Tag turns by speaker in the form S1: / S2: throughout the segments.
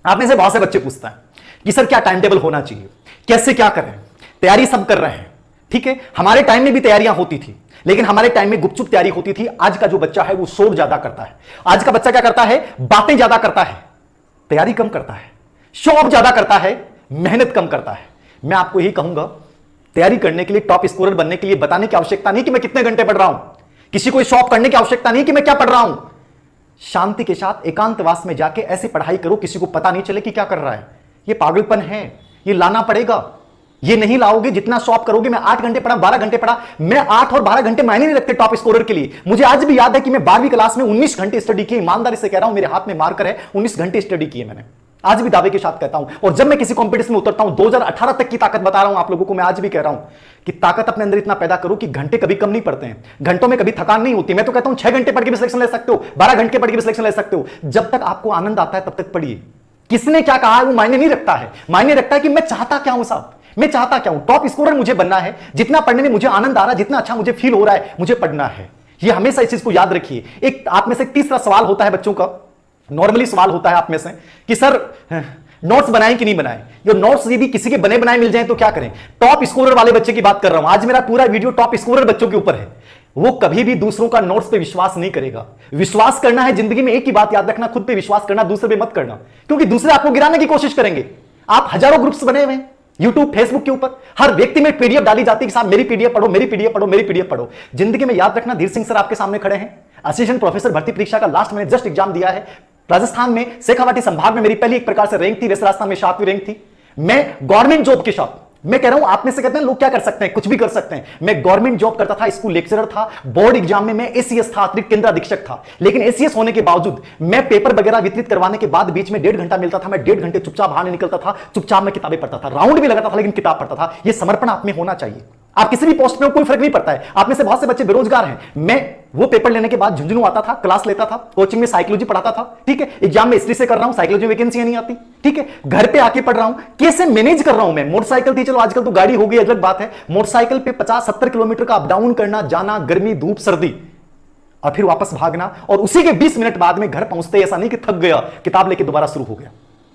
S1: आप में से बहुत से बच्चे पूछते हैं कि सर क्या टाइम टेबल होना चाहिए, कैसे क्या करें, तैयारी सब कर रहे हैं। ठीक है, हमारे टाइम में भी तैयारियां होती थी, लेकिन हमारे टाइम में गुपचुप तैयारी होती थी। आज का जो बच्चा है वो शोर ज्यादा करता है। आज का बच्चा क्या करता है, बातें ज्यादा करता है, तैयारी कम करता है, शो ऑफ ज्यादा करता है, मेहनत कम करता है। मैं आपको यही कहूंगा, तैयारी करने के लिए, टॉप स्कोरर बनने के लिए बताने की आवश्यकता नहीं कि मैं कितने घंटे पढ़ रहा हूं, किसी को शो ऑफ करने की आवश्यकता नहीं कि मैं क्या पढ़ रहा हूं। शांति के साथ एकांतवास में जाके ऐसी पढ़ाई करो किसी को पता नहीं चले कि क्या कर रहा है। ये पागलपन है, ये लाना पड़ेगा। ये नहीं लाओगे, जितना शॉप करोगे। मैं 8 घंटे पढ़ा, 12 घंटे पढ़ा, मैं 8 और 12 घंटे मायने नहीं रखते टॉप स्कोरर के लिए। मुझे आज भी याद है कि मैं 12वीं क्लास में 19 घंटे स्टडी की। ईमानदारी से कह रहा हूं, मेरे हाथ में मार्कर है, 19 घंटे स्टडी किए मैंने। आज भी दावे के साथ कहता हूं। और जब मैं किसी कंपटीशन में उतरता हूं, 2018 तक की ताकत बता रहा हूं आप लोगों को, मैं आज भी कह रहा हूं कि ताकत अपने अंदर इतना पैदा करो कि घंटे कभी कम नहीं पड़ते हैं, घंटों में कभी थकान नहीं होती। मैं तो कहता हूं 6 घंटे पढ़ के भी सिलेक्शन ले सकते हो, 12 घंटे पढ़ के भी सिलेक्शन ले सकते हो। जब तक आपको आनंद आता है तब तक पढ़िए। किसने क्या कहा है वो मायने नहीं रखता है, मायने रखता है कि मैं चाहता क्या हूं साहब, मैं चाहता क्या हूं। टॉप स्कोरर मुझे बनना है, जितना पढ़ने में मुझे आनंद आ रहा है, जितना अच्छा मुझे फील हो रहा है, मुझे पढ़ना है। ये हमेशा इस चीज को याद रखिए। एक आप में से तीसरा सवाल होता है बच्चों का, नॉर्मली सवाल होता है आप में से कि सर नोट्स बनाएं कि नहीं बनाएं। ये नोट्स यदि किसी के बने बनाए मिल जाएं तो क्या करें। टॉप स्कोरर वाले बच्चे की बात कर रहा हूं। आज मेरा पूरा वीडियो टॉप स्कोरर बच्चों के ऊपर है। वो कभी भी दूसरों का नोट्स पे विश्वास नहीं करेगा। विश्वास करना है जिंदगी में, एक ही बात याद रखना, खुद पे विश्वास करना, दूसरे पे मत करना, क्योंकि दूसरे आपको गिराने की कोशिश करेंगे। आप हजारों ग्रुप्स बने हुए हैं यूट्यूब फेसबुक के ऊपर, हर व्यक्ति में पीडीएफ डाली जाती है कि साहब मेरी पीडीएफ पढ़ो, मेरी पीडीएफ पढ़ो, मेरी पीडीएफ पढ़ो। जिंदगी में याद रखना, धीर सिंह सर आपके सामने खड़े हैं, असिस्टेंट प्रोफेसर भर्ती परीक्षा का लास्ट मैंने जस्ट एग्जाम दिया है। राजस्थान में शेखावाटी संभाग में मेरी पहली एक प्रकार से रैंक थी, वैसे राजस्थान में 7वीं रैंक थी। मैं गवर्नमेंट जॉब के साथ, मैं कह रहा हूं आप में से कहते हैं लोग क्या कर सकते हैं, कुछ भी कर सकते हैं। मैं गवर्नमेंट जॉब करता था, स्कूल लेक्चरर था, बोर्ड एग्जाम में मैं एसीएस था, अतिरिक्त केंद्र अधीक्षक था। लेकिन एसीएस होने के बावजूद मैं पेपर वगैरह वितरित करवाने के बाद बीच में 1.5 घंटा मिलता था, मैं 1.5 घंटे चुपचाप बाहर नहीं निकलता था, चुपचाप मैं किताबें पढ़ता था, राउंड भी लगाता था लेकिन किताब पढ़ता था। यह समर्पण आप में होना चाहिए। आप किसी भी पोस्ट में कोई फर्क नहीं पड़ता है। आप में से बहुत से बच्चे बेरोजगार हैं। मैं वो पेपर लेने के बाद झुंझुनू आता था, क्लास लेता था, कोचिंग में साइकोलॉजी पढ़ाता था। ठीक है, एग्जाम में हिस्ट्री से कर रहा हूं, साइकोलॉजी वैकेंसी नहीं आती। ठीक है, घर पे आके पढ़ रहा हूं, कैसे मैनेज कर रहा हूं मैं। मोटरसाइकिल थी, चलो आजकल तो गाड़ी हो गई, अलग बात है। मोटरसाइकिल पे 50-70 किलोमीटर का अप डाउन करना, जाना, गर्मी धूप सर्दी, और फिर वापस भागना, और उसी के 20 मिनट बाद में घर पहुंचते ऐसा नहीं कि थक गया, किताब लेके दोबारा शुरू हो गया।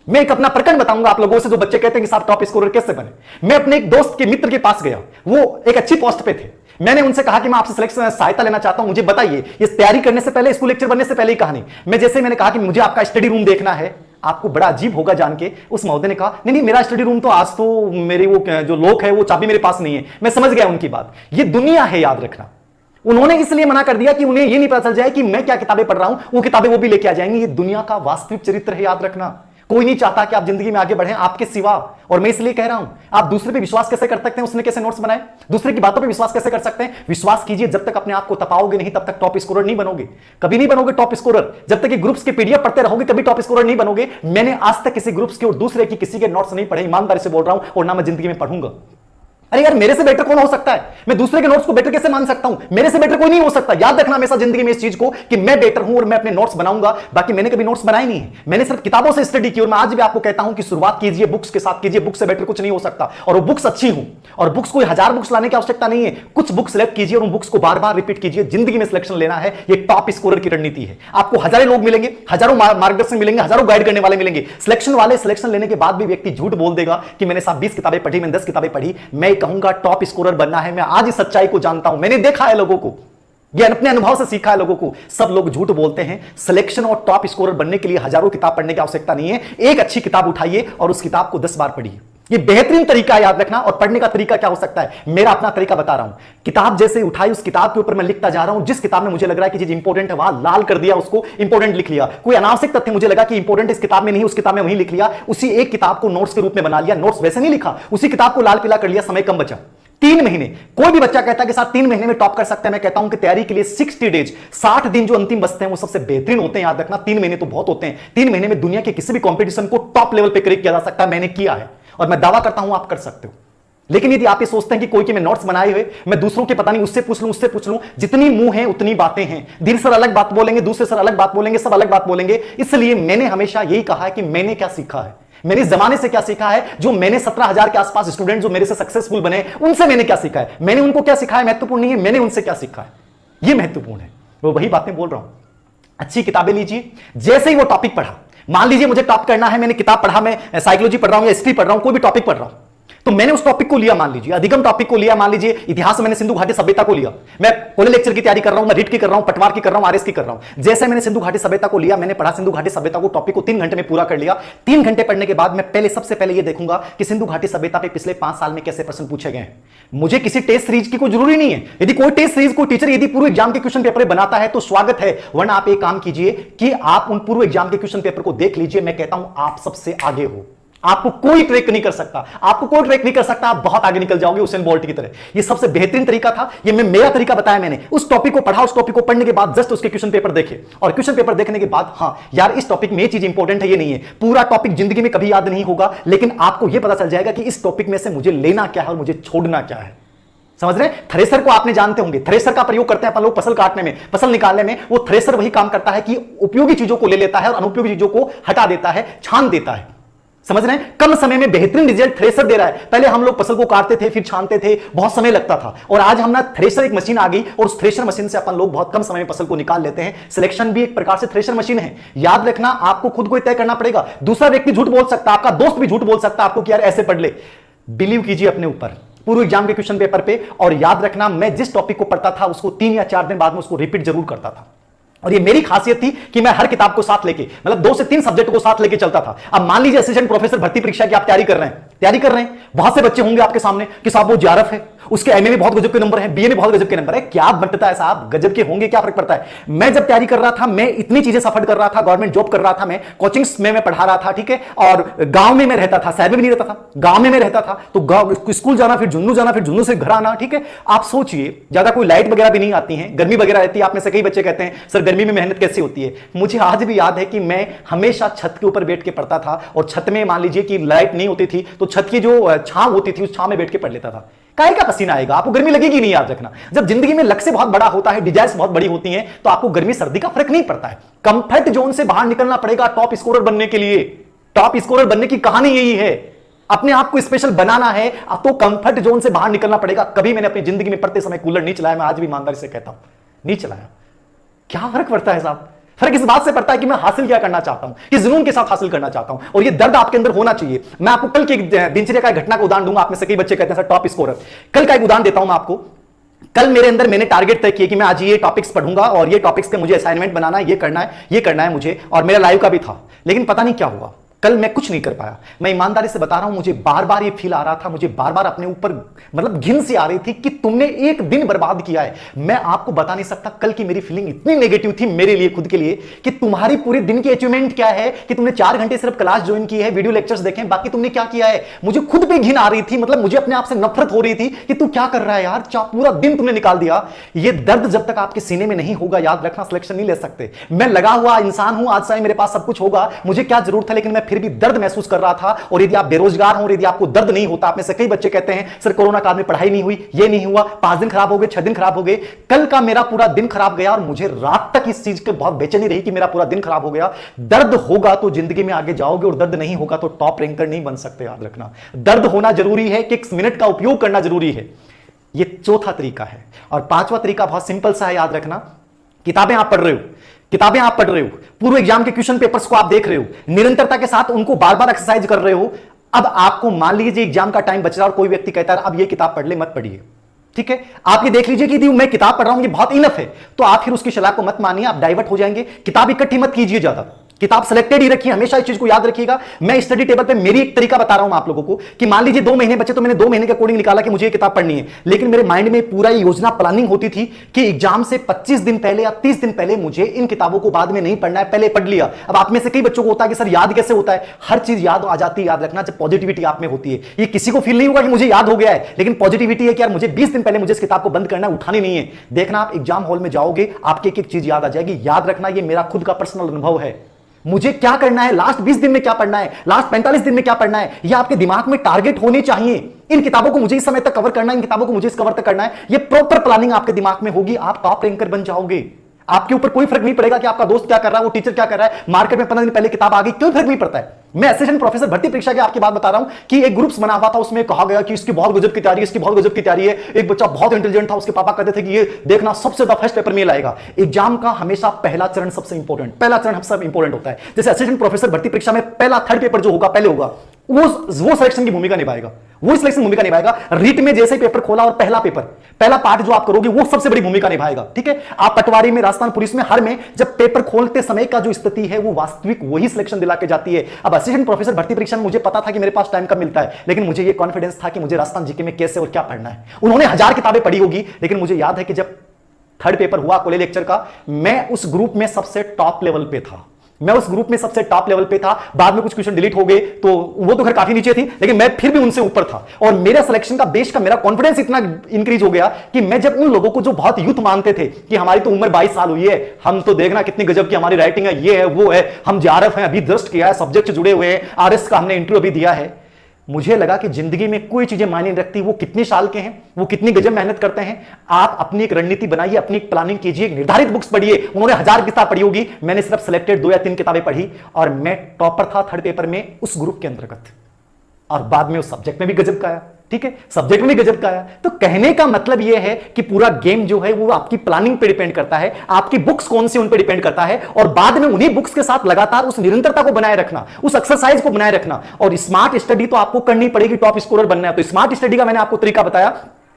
S1: मैं एक अपना प्रकरण बताऊंगा आप लोगों से, जो बच्चे कहते हैं कि साहब टॉप स्कोरर कैसे बने। मैं अपने एक दोस्त के मित्र के पास गया, वो एक अच्छी पोस्ट पे थे। मैंने उनसे कहा कि मैं आपसे सिलेक्शन सहायता लेना चाहता हूं, मुझे बताइए। ये तैयारी करने से पहले, स्कूल लेक्चर बनने से पहले ही कहानी। मैंने कहा कि मुझे आपका स्टडी रूम देखना है। आपको बड़ा अजीब होगा जान के, उस महोदय ने कहा नहीं नहीं, मेरा स्टडी रूम तो आज तो मेरे वो जो लोग है वो चाबी मेरे पास नहीं है। मैं समझ गया उनकी बात, ये दुनिया है, याद रखना। उन्होंने इसलिए मना कर दिया कि उन्हें ये नहीं पता चल जाए कि मैं क्या किताबें पढ़ रहा हूं, वो किताबें वो भी लेके आ जाएंगी। ये दुनिया का वास्तविक चरित्र है, याद रखना। कोई नहीं चाहता कि आप जिंदगी में आगे बढ़ें आपके सिवा। और मैं इसलिए कह रहा हूं, आप दूसरे पे विश्वास कैसे कर सकते हैं, उसने कैसे नोट्स बनाए, दूसरे की बातों पे विश्वास कैसे कर सकते हैं। विश्वास कीजिए, जब तक अपने आप को तपाओगे नहीं तब तक टॉप स्कोरर नहीं बनोगे। कभी नहीं बनोगे टॉप स्कोरर। जब तक कि ग्रुप्स के पीडीएफ पढ़ते रहोगे कभी टॉप स्कोरर नहीं बनोगे। मैंने आज तक किसी ग्रुप्स के और दूसरे की किसी के नोट्स नहीं पढ़े, ईमानदारी से बोल रहा हूं, और ना मैं जिंदगी में पढ़ूंगा। अरे यार, मेरे से बेटर कौन हो सकता है। मैं दूसरे के नोट्स को बेटर कैसे मान सकता हूं। मेरे से बेटर कोई नहीं हो सकता। याद रखना हमेशा जिंदगी में इस चीज को कि मैं बेटर हूं और मैं अपने नोट्स बनाऊंगा। बाकी मैंने कभी नोट्स बनाए नहीं है, मैंने सिर्फ किताबों से स्टडी की। और मैं आज भी आपको कहता हूं कि शुरुआत कीजिए बुक्स के साथ कीजिए, बुक से बेटर कुछ नहीं हो सकता। और वो बुक्स अच्छी हूं, और बुक्स कोई 1000 बुक्स लाने की आवश्यकता नहीं है। कुछ बुक्स सिलेक्ट कीजिए और उन बुक्स को बार बार रिपीट कीजिए। जिंदगी में सिलेक्शन लेना है, ये टॉप स्कोरर की रणनीति है। आपको हजारों लोग मिलेंगे, हजारों मार्गदर्शन मिलेंगे, हजारों गाइड करने वाले मिलेंगे। सिलेक्शन वाले सिलेक्शन लेने के बाद भी व्यक्ति झूठ बोल देगा कि मैंने साहब 20 किताबें पढ़ी, मैंने 10 किताबें पढ़ी। मैं कहूंगा टॉप स्कोरर बनना है। मैं आज इस सच्चाई को जानता हूं, मैंने देखा है लोगों को, ये अपने अनुभव से सीखा है लोगों को। सब लोग झूठ बोलते हैं। सिलेक्शन और टॉप स्कोरर बनने के लिए हजारों किताब पढ़ने की आवश्यकता नहीं है। एक अच्छी किताब उठाइए और उस किताब को 10 बार पढ़िए। ये बेहतरीन तरीका है, याद रखना। और पढ़ने का तरीका क्या हो सकता है, मेरा अपना तरीका बता रहा हूं। किताब जैसे उठाई, उस किताब के ऊपर मैं लिखता जा रहा हूं। जिस किताब में मुझे लग रहा है कि चीज इंपॉर्टेंट है वहां लाल कर दिया, उसको इंपॉर्टेंट लिख लिया। कोई अनावश्यक तथ्य मुझे लगा कि इंपॉर्टेंट इस किताब में नहीं, उस किताब में वहीं लिख लिया। उसी एक किताब को नोट्स के रूप में बना लिया। नोट्स वैसे नहीं लिखा, उसी किताब को लाल पीला कर लिया, समय कम बचा। 3 महीने, कोई भी बच्चा कहता है कि साथ 3 महीने में टॉप कर सकता है। मैं कहता हूं कि तैयारी के लिए 60 डेज, 60 दिन जो अंतिम बचते हैं वो सबसे बेहतरीन होते हैं। याद रखना, 3 महीने तो बहुत होते हैं। 3 महीने में दुनिया के किसी भी कंपटीशन को टॉप लेवल पे क्रैक किया जा सकता है। मैंने किया है और मैं दावा करता हूं आप कर सकते हो। लेकिन यदि आप ये सोचते हैं कि कोई के मैं नोट्स बनाए हुए, मैं दूसरों के पता नहीं उससे पूछ लूं, उससे पूछ लूं, जितनी मुंह है उतनी बातें हैं। धीरे सर अलग बात बोलेंगे, दूसरे सर अलग बात बोलेंगे, सब अलग बात बोलेंगे। इसलिए मैंने हमेशा यही कहा है कि मैंने क्या सीखा है, मैंने इस जमाने से क्या सीखा है। जो मैंने 17,000 के आसपास स्टूडेंट जो मेरे से सक्सेसफुल बने, उनसे मैंने क्या सीखा है। मैंने उनको क्या सीखा है महत्वपूर्ण नहीं है, मैंने उनसे क्या सीखा है ये महत्वपूर्ण है। वो वही बातें बोल रहा हूं। अच्छी किताबें लीजिए। जैसे ही वो टॉपिक पढ़ा, मान लीजिए मुझे टॉप करना है, मैंने किताब पढ़ा, मैं साइकोलॉजी पढ़ रहा हूं या हिस्ट्री पढ़ रहा हूं, कोई भी टॉपिक पढ़ रहा हूं, तो मैंने उस टॉपिक को लिया, मान लीजिए अधिगम टॉपिक को लिया, मान लीजिए इतिहास में मैंने सिंधु घाटी सभ्यता को लिया, मैं कॉलेज लेक्चर की तैयारी कर रहा हूं, मैं रिट की कर रहा हूं, पटवार की कर रहा हूं, आरएस की कर रहा हूं। जैसे मैंने सिंधु घाटी सभ्यता को लिया, मैंने पढ़ा सिंधु घाटी सभ्यता को, टॉपिक को 3 घंटे में पूरा कर लिया। 3 घंटे पढ़ने के बाद मैं पहले सबसे पहले यह देखूंगा कि सिंधु घाटी सभ्यता पे पिछले 5 साल में कैसे प्रश्न पूछे गए हैं। मुझे किसी टेस्ट सीरीज की कोई जरूरी नहीं है। यदि कोई टेस्ट सीरीज को टीचर यदि पूर्व एग्जाम के क्वेश्चन पेपर बनाता है तो स्वागत है, वरना आप एक काम कीजिए कि आप उन पूर्व एग्जाम के क्वेश्चन पेपर को देख लीजिए। मैं कहता हूं आप सबसे आगे हो, आपको कोई ट्रैक नहीं कर सकता, आपको कोई ट्रैक नहीं कर सकता, आप बहुत आगे निकल जाओगे उसेन बोल्ट की तरह। ये सबसे बेहतरीन तरीका था, ये मेरा तरीका बताया मैंने। उस टॉपिक को पढ़ा, उस टॉपिक को पढ़ने के बाद जस्ट उसके क्वेश्चन पेपर देखे, और क्वेश्चन पेपर देखने के बाद हाँ यार इस टॉपिक में ये चीज इंपॉर्टेंट है, ये नहीं है। पूरा टॉपिक जिंदगी में कभी याद नहीं होगा, लेकिन आपको यह पता चल जाएगा कि इस टॉपिक में से मुझे लेना क्या है और मुझे छोड़ना क्या है। समझ रहे हैं? थ्रेसर को आपने जानते होंगे, थ्रेसर का प्रयोग करते हैं अपन लोग फसल काटने में, फसल निकालने में। वो थ्रेसर वही काम करता है कि उपयोगी चीजों को ले लेता है और अनुपयोगी चीजों को हटा देता है, छान देता है। समझ रहे हैं? कम समय में बेहतरीन रिजल्ट थ्रेसर दे रहा है। पहले हम लोग फसल को काटते थे, फिर छानते थे, बहुत समय लगता था, और आज हम ना थ्रेसर एक मशीन आ गई, और उस थ्रेसर मशीन से अपन लोग बहुत कम समय में फसल को निकाल लेते हैं। सिलेक्शन भी एक प्रकार से थ्रेसर मशीन है। याद रखना, आपको खुद को तय करना पड़ेगा। दूसरा व्यक्ति झूठ बोल सकता है, आपका दोस्त भी झूठ बोल सकता है आपको कि यार ऐसे पढ़ ले। बिलीव कीजिए अपने ऊपर, पूर्व एग्जाम के क्वेश्चन पेपर पे। और याद रखना, मैं जिस टॉपिक को पढ़ता था उसको 3 या 4 दिन बाद में उसको रिपीट जरूर करता था। और ये मेरी खासियत थी कि मैं हर किताब को साथ लेके, मतलब 2 से 3 सब्जेक्ट को साथ लेके चलता था। अब मान लीजिए असिस्टेंट प्रोफेसर भर्ती परीक्षा की आप तैयारी कर रहे हैं, बहुत से बच्चे होंगे आपके सामने कि साहब वो जेआरएफ है, उसके एमए में बहुत गजब के नंबर है, बीए में बहुत गजब के नंबर है। क्या बंटता है साहब, गजब के होंगे, क्या फर्क पड़ता है। मैं जब तैयारी कर रहा था, मैं इतनी चीजें सफर कर रहा था, गवर्नमेंट जॉब कर रहा था, मैं कोचिंग्स में मैं पढ़ा रहा था, ठीक है, और गांव में मैं रहता था, शहर में भी नहीं रहता था, गांव में मैं रहता था। तो स्कूल जाना, फिर झुंझुनू जाना, फिर झुंझुनू से घर आना, ठीक है। आप सोचिए, ज्यादा कोई लाइट वगैरह भी नहीं आती है, गर्मी वगैरह रहती है। आप में से कई बच्चे कहते हैं सर गर्मी में मेहनत कैसी होती है। मुझे आज भी याद है कि मैं हमेशा छत के ऊपर बैठ के पढ़ता था, और छत में मान लीजिए कि लाइट नहीं होती थी तो छत की जो छांव होती थी उस छांव में बैठ के पढ़ लेता था। काहे का पसीना आएगा, आपको गर्मी लगेगी नहीं। याद रखना, जब जिंदगी में लक्ष्य बहुत बड़ा होता है, डिजायर्स बहुत बड़ी होती हैं, तो आपको गर्मी सर्दी का फर्क नहीं पड़ता है। कंफर्ट जोन से बाहर निकलना पड़ेगा टॉप स्कोरर बनने के लिए। टॉप स्कोरर बनने की कहानी यही है, अपने आप को स्पेशल बनाना है तो कंफर्ट जोन से बाहर निकलना पड़ेगा। कभी मैंने अपनी जिंदगी में पढ़ते समय कूलर नहीं चलाया, मैं आज भी ईमानदारी से कहता हूं, नहीं चलाया। क्या फर्क पड़ता है साहब? फर्क इस बात से पड़ता है कि मैं हासिल क्या करना चाहता हूं, किस जुनून के साथ हासिल करना चाहता हूं, और ये दर्द आपके अंदर होना चाहिए। मैं आपको कल की दिनचर्या का घटना का उदाहरण दूंगा। आप में से कई बच्चे कहते हैं सर टॉप स्कोरर। कल का एक उदाहरण देता हूं मैं आपको। कल मेरे अंदर मैंने टारगेट तय किया कि मैं आज ये टॉपिक्स पढ़ूंगा, और ये टॉपिक्स के मुझे असाइनमेंट बनाना है, ये करना है मुझे, और मेरा लाइव का भी था। लेकिन पता नहीं क्या हुआ, कल मैं कुछ नहीं कर पाया। मैं ईमानदारी से बता रहा हूं, मुझे बार बार ये फील आ रहा था, मुझे बार बार अपने ऊपर मतलब घिन सी आ रही थी कि तुमने एक दिन बर्बाद किया है। मैं आपको बता नहीं सकता, कल की मेरी फीलिंग इतनी नेगेटिव थी मेरे लिए, खुद के लिए, कि तुम्हारी पूरे दिन की अचीवमेंट क्या है कि तुमने 4 घंटे सिर्फ क्लास ज्वाइन की है, वीडियो लेक्चर्स देखे, बाकी तुमने क्या किया है। मुझे खुद पे घिन आ रही थी, मतलब मुझे अपने आप से नफरत हो रही थी कि तू क्या कर रहा है यार, पूरा दिन तुमने निकाल दिया। ये दर्द जब तक आपके सीने में नहीं होगा, याद रखना, सिलेक्शन नहीं ले सकते। मैं लगा हुआ इंसान हूं, आज से मेरे पास सब कुछ होगा, मुझे क्या जरूरत है, लेकिन मैं फिर भी दर्द महसूस कर रहा था। और यदि आप बेरोजगार हो, यदि आपको दर्द नहीं होता, आप में से कई बच्चे कहते हैं सर कोरोना काल में पढ़ाई नहीं हुई, ये नहीं हुआ, 5 दिन खराब हो गए, 6 दिन खराब हो गए। कल का मेरा पूरा दिन खराब गया, और मुझे रात तक इस चीज की बहुत बेचैनी रही कि मेरा पूरा दिन खराब हो गया। दर्द होगा तो जिंदगी में आगे जाओगे, और दर्द नहीं होगा तो टॉप रैंकर नहीं बन सकते। याद रखना, दर्द होना जरूरी है, कि 1 मिनट का उपयोग करना जरूरी है। ये चौथा तरीका है। और 5वां तरीका बहुत सिंपल सा है, याद रखना। किताबें आप पढ़ रहे हो, पूर्व एग्जाम के क्वेश्चन पेपर्स को आप देख रहे हो, निरंतरता के साथ उनको बार बार एक्सरसाइज कर रहे हो। अब आपको मान लीजिए एग्जाम का टाइम बच रहा है और कोई व्यक्ति कहता है अब ये किताब पढ़ ले, मत पढ़िए, ठीक है। आप ये देख लीजिए कि मैं किताब पढ़ रहा हूं, ये बहुत इनफ है, तो आप फिर उसकी सलाह को मत मानिए, आप डाइवर्ट हो जाएंगे। किताब इकट्ठी मत कीजिए ज्यादा, किताब सेलेक्टेड ही रखिए, हमेशा इस चीज को याद रखिएगा। मैं स्टडी टेबल पे मेरी एक तरीका बता रहा हूं आप लोगों को कि मान लीजिए 2 महीने बचे, तो मैंने 2 महीने के अकॉर्डिंग निकाला कि मुझे ये किताब पढ़नी है। लेकिन मेरे माइंड में पूरा योजना प्लानिंग होती थी कि एग्जाम से 25 दिन पहले या 30 दिन पहले मुझे इन किताबों को बाद में नहीं पढ़ना है, पहले पढ़ लिया। अब आप में से कई बच्चों को होता है कि सर याद कैसे होता है? हर चीज याद आ जाती है। याद रखना, जब पॉजिटिविटी आप में होती है, ये किसी को फील नहीं होगा कि मुझे याद हो गया है, लेकिन पॉजिटिविटी है कि यार मुझे 20 दिन पहले मुझे इस किताब को बंद करना है, उठानी नहीं है। देखना, आप एग्जाम हॉल में जाओगे, आपकी एक एक चीज याद आ जाएगी। याद रखना, ये मेरा खुद का पर्सनल अनुभव है। मुझे क्या करना है, लास्ट 20 दिन में क्या पढ़ना है, लास्ट 45 दिन में क्या पढ़ना है, ये आपके दिमाग में टारगेट होने चाहिए। इन किताबों को मुझे इस समय तक कवर करना है, इन किताबों को मुझे इस कवर तक करना है। ये प्रॉपर प्लानिंग आपके दिमाग में होगी, आप टॉप रैंकर बन जाओगे। आपके ऊपर कोई फर्क नहीं पड़ेगा कि आपका दोस्त क्या कर रहा है, वो टीचर क्या कर रहा है, मार्केट में 15 दिन पहले किताब आ गई, कोई फर्क नहीं पड़ता है। मैं असिस्टेंट प्रोफेसर भर्ती परीक्षा की आपकी बात बता रहा हूं कि एक ग्रुप्स बना हुआ था, उसमें कहा गया कि इसकी बहुत गजब की तैयारी है, इसकी बहुत गजब की तैयारी है। एक बच्चा बहुत इंटेलिजेंट था, उसके पापा कहते थे कि ये देखना सबसे ज्यादा फर्स्ट पेपर में लाएगा। एग्जाम का हमेशा पहला चरण सबसे इंपॉर्टेंट, पहला चरण सबसे इंपॉर्टेंट होता है। जैसे असिस्टेंट प्रोफेसर भर्ती परीक्षा में पहला थर्ड पेपर जो होगा पहले होगा, वो सिलेक्शन की भूमिका निभाएगा, वो सिलेक्शन भूमिका निभाएगा। रीट में जैसे पेपर खोला और पहला पेपर, पहला पार्ट जो आप करोगे वो सबसे बड़ी भूमिका निभाएगा। ठीक है, आप पटवारी में, राजस्थान पुलिस में, हर में जब पेपर खोलते समय का जो स्थिति है वो वास्तविक वही सिलेक्शन दिला के जाती है। अब असिस्टेंट प्रोफेसर भर्ती परीक्षा में मुझे पता था कि मेरे पास टाइम कम मिलता है, लेकिन मुझे ये कॉन्फिडेंस था कि मुझे राजस्थान जीके में कैसे और क्या पढ़ना है। उन्होंने 1000 किताबें पढ़ी होगी, लेकिन मुझे याद है कि जब थर्ड पेपर हुआ कॉलेज लेक्चर का, मैं उस ग्रुप में सबसे टॉप लेवल पे था, मैं उस ग्रुप में सबसे टॉप लेवल पे था। बाद में कुछ क्वेश्चन डिलीट हो गए तो वो तो खैर काफी नीचे थी, लेकिन मैं फिर भी उनसे ऊपर था। और मेरा सिलेक्शन का बेस का मेरा कॉन्फिडेंस इतना इंक्रीज हो गया कि मैं जब उन लोगों को जो बहुत यूथ मानते थे कि हमारी तो उम्र 22 साल हुई है, हम तो देखना कितनी गजब की हमारी राइटिंग है, ये है वो है, हम जेआरएफ हैं, अभी जस्ट किया है, सब्जेक्ट जुड़े हुए हैं, आरएस का हमने इंटरव्यू अभी दिया है, मुझे लगा कि जिंदगी में कोई चीजें मायने नहीं रखती। वो कितने साल के हैं, वो कितनी गजब मेहनत करते हैं। आप अपनी एक रणनीति बनाइए, अपनी एक प्लानिंग कीजिए, निर्धारित बुक्स पढ़िए। उन्होंने 1000 किताब पढ़ी होगी, मैंने सिर्फ सिलेक्टेड 2 या 3 किताबें पढ़ी और मैं टॉपर था थर्ड पेपर में उस ग्रुप के अंतर्गत। और बाद में उस सब्जेक्ट में भी गजब का आया। ठीक है, सब्जेक्ट में भी गजब का आया। तो कहने का मतलब यह है कि पूरा गेम जो है वो आपकी प्लानिंग पे डिपेंड करता है, आपकी बुक्स कौन सी उन पे डिपेंड करता है, और बाद में उन्हीं बुक्स के साथ लगातार उस निरंतरता को बनाए रखना, उस एक्सरसाइज को बनाए रखना। और स्मार्ट स्टडी तो आपको करनी पड़ेगी, टॉप स्कोरर बनना है। तो स्मार्ट स्टडी का मैंने आपको तरीका बताया।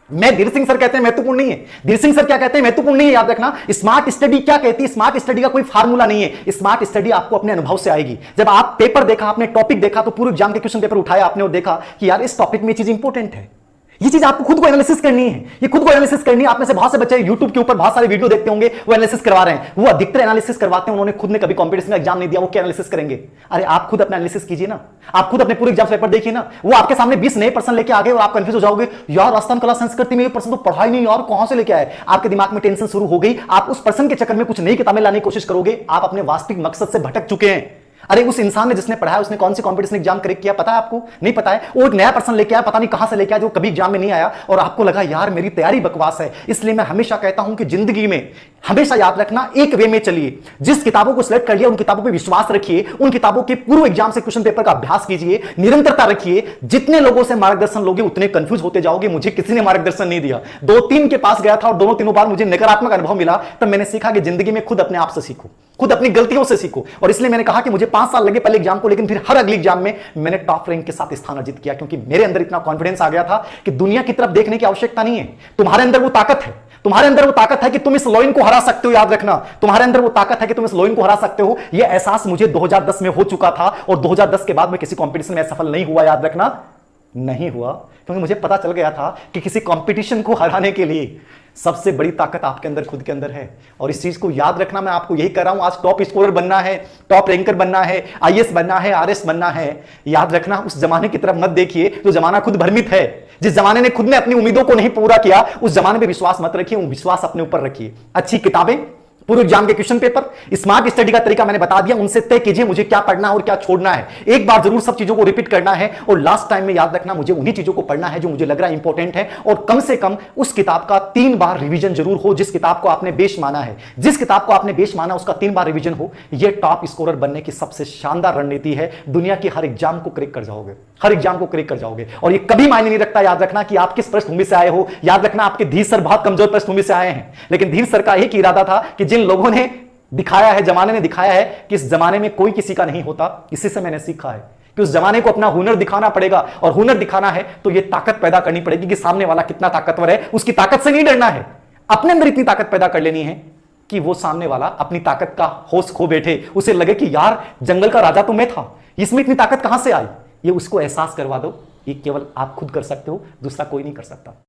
S1: मैं धीर सिंह सर कहते हैं महत्वपूर्ण नहीं है, धीर सिंह सर क्या कहते हैं महत्वपूर्ण नहीं है, याद रखना। स्मार्ट स्टडी क्या कहती है, स्मार्ट स्टडी का कोई फार्मूला नहीं है। स्मार्ट स्टडी आपको अपने अनुभव से आएगी। जब आप पेपर देखा, आपने टॉपिक देखा, तो पूरे एग्जाम के क्वेश्चन पेपर उठाया आपने और देखा कि यार इस टॉपिक में ये चीज इंपॉर्टेंट है, ये चीज आपको खुद को एनालिसिस करनी है, ये खुद को एनालिसिस करनी है। आप में से बहुत से बच्चे YouTube के ऊपर बहुत सारे वीडियो देखते होंगे, वो एनालिसिस करवा रहे हैं, वो अधिकतर एनालिसिस करवाते हैं, उन्होंने खुद ने कभी कॉम्पिटिशन का एग्जाम नहीं दिया, वो क्या एनालिसिस करेंगे। अरे आप खुद अपना एनालिसिस कीजिए ना, आप खुद अपने पूरे एग्जाम पेपर देखिए ना। वो आपके सामने 20 नए पर्सन लेके आ गए और आप कंफ्यूज हो जाओगे, यार राजस्थान कला संस्कृति में ये पर्सन तो पढ़ा ही नहीं, यार कहां से लेके आए। आपके दिमाग में टेंशन शुरू हो गई, आप उस पर्सन के चक्कर में कुछ नई किताबें लाने की कोशिश करोगे, आप अपने वास्तविक मकसद से भटक चुके हैं। अरे उस इंसान ने जिसने पढ़ा है उसने कौन सी कॉम्पिटिशन एग्जाम क्रैक किया पता है आपको? नहीं पता है। वो एक नया पर्सन लेके आया, पता नहीं कहां से लेके आया, जो कभी एग्जाम में नहीं आया, और आपको लगा यार मेरी तैयारी बकवास है। इसलिए मैं हमेशा कहता हूं कि जिंदगी में हमेशा याद रखना, एक वे में चलिए। जिस किताबों को सिलेक्ट कर लिया उन किताबों पर विश्वास रखिए, उन किताबों के पूर्व एग्जाम से क्वेश्चन पेपर का अभ्यास कीजिए, निरंतरता रखिए। जितने लोगों से मार्गदर्शन लोगे उतने कंफ्यूज होते जाओगे। मुझे किसी ने मार्गदर्शन नहीं दिया, 2-3 के पास गया था और दोनों तीनों बार मुझे नकारात्मक अनुभव मिला। तब मैंने सीखा कि जिंदगी में खुद अपने आप से सीखो, खुद अपनी गलतियों से सीखो। और इसलिए मैंने कहा कि मुझे 5 साल लगे पहले एग्जाम को, लेकिन फिर हर अगली एग्जाम में मैंने टॉप रैंक के साथ स्थान अर्जित किया, क्योंकि मेरे अंदर इतना कॉन्फिडेंस आ गया था कि दुनिया की तरफ देखने की आवश्यकता नहीं है। तुम्हारे अंदर वो ताकत है, तुम्हारे अंदर वो ताकत है कि तुम इस लॉइन को हरा सकते हो। याद रखना, तुम्हारे अंदर वो ताकत है कि तुम इस लॉइन को हरा सकते हो। यह एहसास मुझे 2010 में हो चुका था, और 2010 के बाद मैं किसी कंपटीशन में सफल नहीं हुआ। याद रखना, नहीं हुआ, क्योंकि मुझे पता चल गया था कि किसी कंपटीशन को हराने के लिए सबसे बड़ी ताकत आपके अंदर, खुद के अंदर है। और इस चीज को याद रखना, मैं आपको यही कर रहा हूं। आज टॉप स्कोरर बनना है, टॉप रैंकर बनना है, आईएएस बनना है, आरएस बनना है। याद रखना, उस जमाने की तरफ मत देखिए जो जमाना खुद भ्रमित है। जिस जमाने ने खुद ने अपनी उम्मीदों को नहीं पूरा किया, उस जमाने पे विश्वास मत रखिए, विश्वास अपने ऊपर रखिए। अच्छी किताबें, पूर्व एग्जाम के क्वेश्चन पेपर, स्मार्ट स्टडी का तरीका मैंने बता दिया, उनसे तय कीजिए मुझे क्या पढ़ना है और क्या छोड़ना है। एक बार जरूर सब चीजों को रिपीट करना है, और लास्ट टाइम में याद रखना मुझे उन्हीं चीजों को पढ़ना है जो मुझे लग रहा है इंपॉर्टेंट है। और कम से कम उस किताब का 3 बार रिवीजन जरूर हो जिस किताब को आपने बेस माना है। जिस किताब को आपने बेस माना उसका 3 बार रिवीजन हो। यह टॉप स्कोरर बनने की सबसे शानदार रणनीति है। दुनिया की हर एग्जाम को क्रैक कर जाओगे, हर एग्जाम को क्रैक कर जाओगे। और ये कभी मायने नहीं रखता, याद रखना, कि आप किस पृष्ठभूमि से आए हो। याद रखना, आपके धीर सर बहुत कमजोर पृष्ठभूमि से आए हैं, लेकिन धीर सर का एक ही इरादा था कि जिन लोगों ने दिखाया है, जमाने ने दिखाया है कि इस जमाने में कोई किसी का नहीं होता, इसी से मैंने सीखा है कि उस जमाने को अपना हुनर दिखाना पड़ेगा। और हुनर दिखाना है तो यह ताकत पैदा करनी पड़ेगी कि सामने वाला कितना ताकतवर है, उसकी ताकत से नहीं डरना है। अपने अंदर इतनी ताकत पैदा कर लेनी है कि वो सामने वाला अपनी ताकत का होश खो बैठे, उसे लगे कि यार जंगल का राजा तो मैं था, इसमें इतनी ताकत कहां से आई। ये उसको एहसास करवा दो। ये केवल आप खुद कर सकते हो, दूसरा कोई नहीं कर सकता।